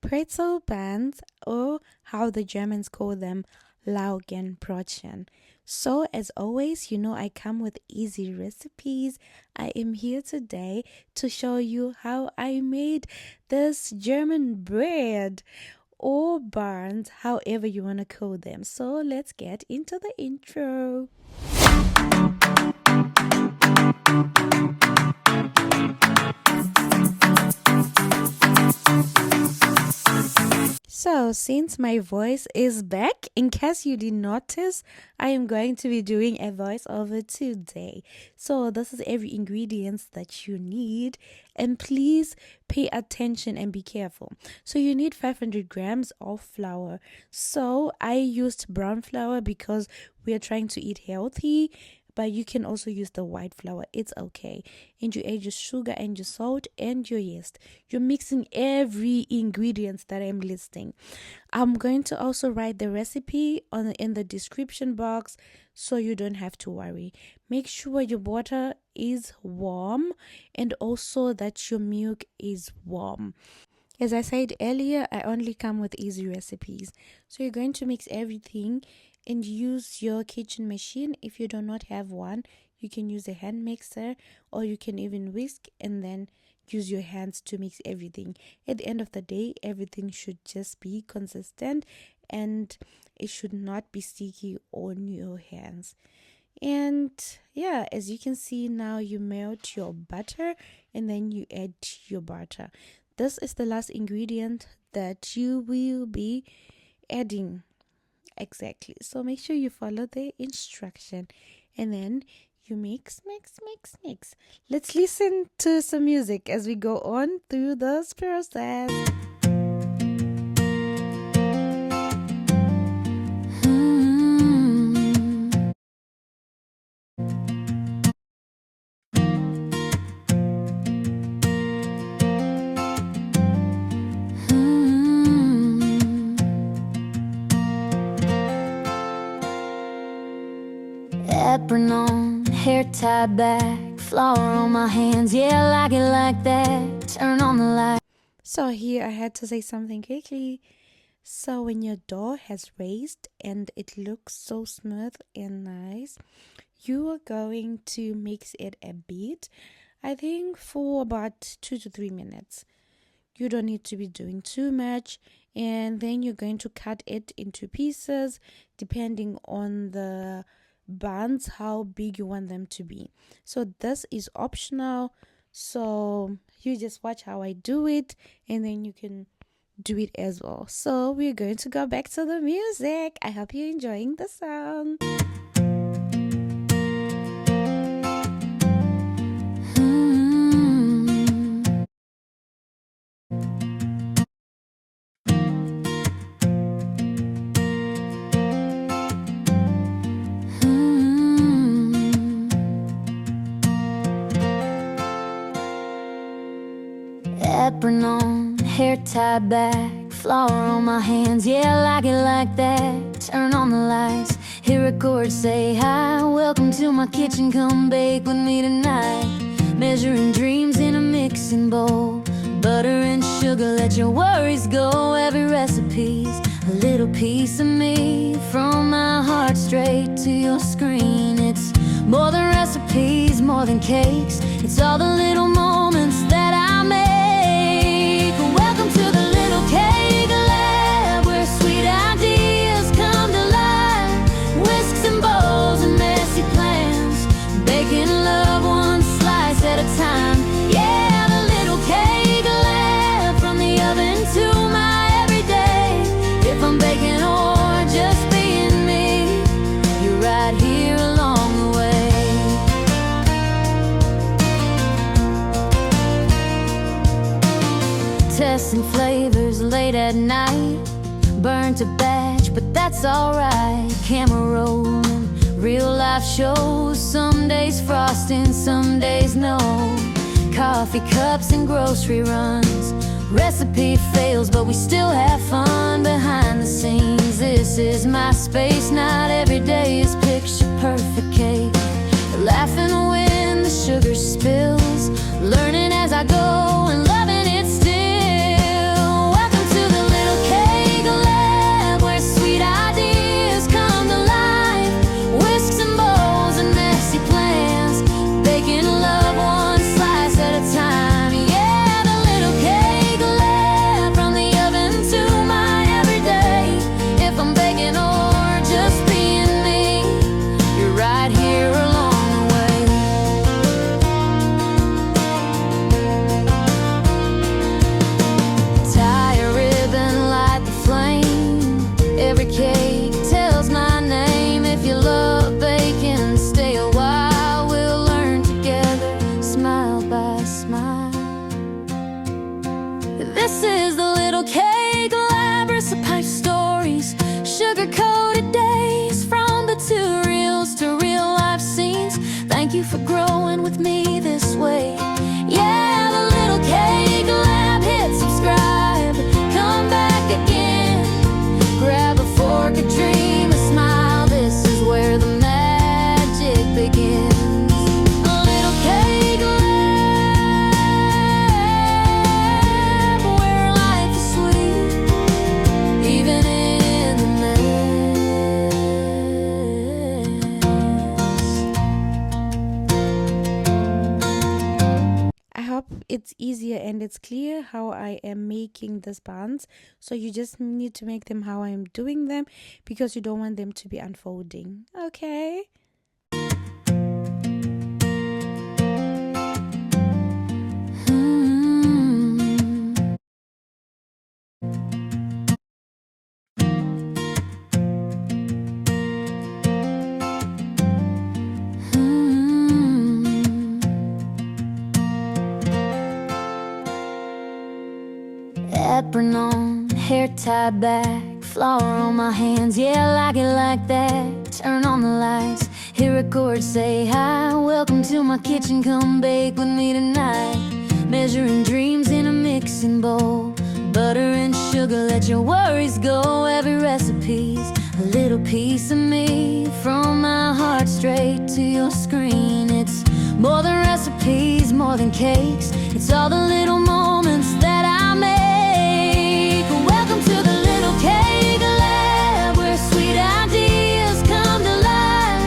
pretzel buns, or how the Germans call them, Laugenbrötchen. So, as always, I come with easy recipes. I am here today to show you how I made this German bread or buns, however you want to call them. So, let's get into the intro. So, since my voice is back, in case you did notice, I am going to be doing a voiceover today. So, this is every ingredient that you need, and please pay attention and be careful. So, you need 500 grams of flour. So, I used brown flour because we are trying to eat healthy. But you can also use the white flour. It's okay. And you add your sugar and your salt and your yeast. You're mixing every ingredient that I'm listing. I'm going to also write the recipe in the description box so you don't have to worry. Make sure your water is warm and also that your milk is warm. As I said earlier, I only come with easy recipes. So you're going to mix everything and use your kitchen machine. If you do not have one, you can use a hand mixer, or you can even whisk and then use your hands to mix everything. At the end of the day, everything should just be consistent and it should not be sticky on your hands. And yeah, as you can see now, you melt your butter and then you add your butter. This is the last ingredient that you will be adding. Exactly. So make sure you follow the instruction and then you mix. Let's listen to some music as we go on through this process. Apron on, hair tied back, flour on my hands, yeah, I like it like that. Turn on the light. So here I had to say something quickly. So when your dough has raised and it looks so smooth and nice, you are going to mix it a bit, I think for about 2 to 3 minutes. You don't need to be doing too much, and then you're going to cut it into pieces depending on the buns, how big you want them to be. So this is optional, so you just watch how I do it and then you can do it as well. So we're going to go back to the music. I hope you're enjoying the song. Apron on, hair tied back, flour on my hands, yeah, I like it like that. Turn on the lights, hear a chord say hi. Welcome to my kitchen, come bake with me tonight. Measuring dreams in a mixing bowl, butter and sugar, let your worries go. Every recipe's a little piece of me, from my heart straight to your screen. It's more than recipes, more than cakes, it's all the little moments that I make. Welcome to the little cake lab, where sweet ideas come to life. Whisks and bowls and messy plans, baking love one slice at a time. Yeah, the little cake lab, from the oven to my everyday. If I'm baking or just being me, you're right here along the way. Testing flavors late at night, burnt a batch, but that's alright. Camera rolling, real life shows, some days frosting, some days no. Coffee cups and grocery runs, recipe fails, but we still have fun behind the scenes. This is my space, not every day is picture perfect cake. Laughing when the sugar spills, learning as I go and loving it still. Welcome to the easier and it's clear how I am making these buns. So you just need to make them how I'm doing them because you don't want them to be unfolding. Okay. Apron on, hair tied back, flour on my hands, yeah, I like it like that. Turn on the lights, hear a chord say hi. Welcome to my kitchen, come bake with me tonight. Measuring dreams in a mixing bowl, butter and sugar, let your worries go. Every recipe's a little piece of me, from my heart straight to your screen. It's more than recipes, more than cakes, it's all the little moments that I make. Welcome to the little cake lab, where sweet ideas come to life.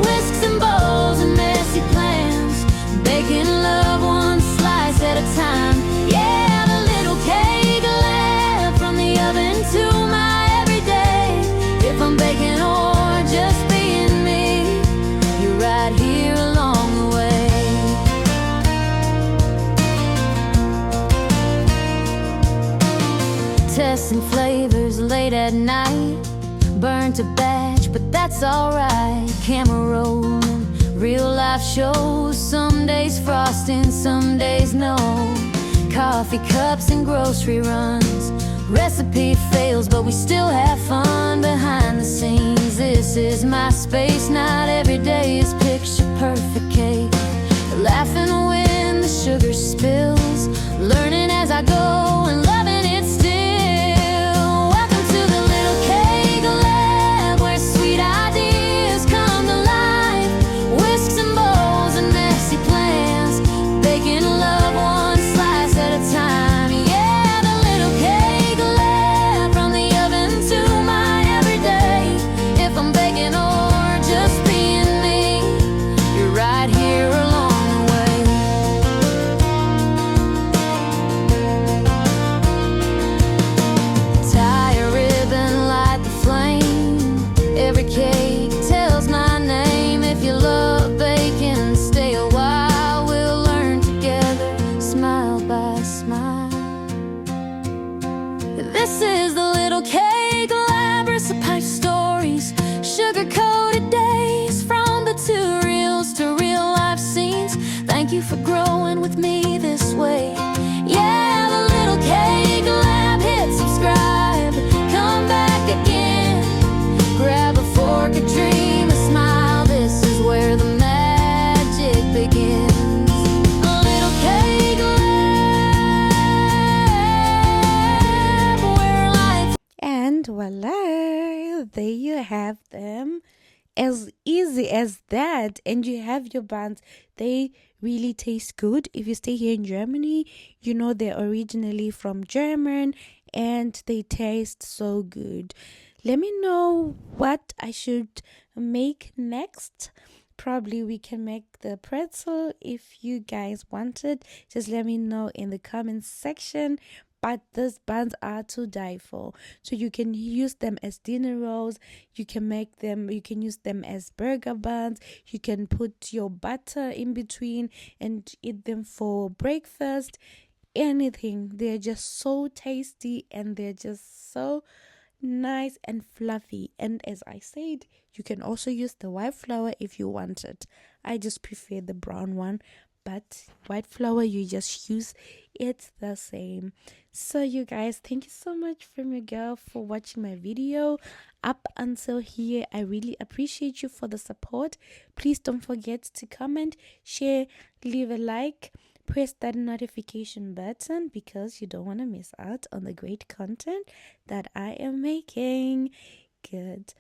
Whisks and bowls and messy plans, baking love one slice at a time. Yeah, the little cake lab, from the oven to my everyday. If I'm baking or just being me, you're right here along the way. Testing flavors late at night, burnt a batch, but that's alright. Camera rolling, real life shows, some days frosting, some days no. Coffee cups and grocery runs, recipe fails, but we still have fun behind the scenes. This is my space, not every day is picture perfect cake. Laughing when the sugar spills, learning as I go and loving it still. Welcome to the little cake lab, where sweet ideas come to life. Whisks and bowls and messy plans, baking love one slice at a time. Yeah, the little cake lab, from the oven to my everyday. If I'm baking or just being me, you're right here along the way. Tie a ribbon, light the flame. Every cake tells my name. If you love baking, stay a while, we'll learn together, smile by smile. This is the little cake lab, recipe stories, sugar-coated days, from the tutorials to real life scenes. Thank you for growing with me this way. Yeah, the little cake lab, hit subscribe, come back again. Grab a fork, a dream, a smile, this is where the magic begins. A little cake lab, where life. And voila, there you have them. As easy as that. And you have your buns. They really taste good. If you stay here in Germany, you know they're originally from German and they taste so good. Let me know what I should make next. Probably we can make the pretzel if you guys want it. Just let me know in the comments section. But these buns are to die for. So you can use them as dinner rolls. You can make them, you can use them as burger buns. You can put your butter in between and eat them for breakfast. Anything. They're just so tasty and they're just so nice and fluffy. And as I said, you can also use the white flour if you want it. I just prefer the brown one, but white flour, you just use it the same. So you guys, thank you so much from your girl for watching my video up until here. I really appreciate you for the support. Please don't forget to comment, share, leave a like, press that notification button because you don't want to miss out on the great content that I am making. Goodbye.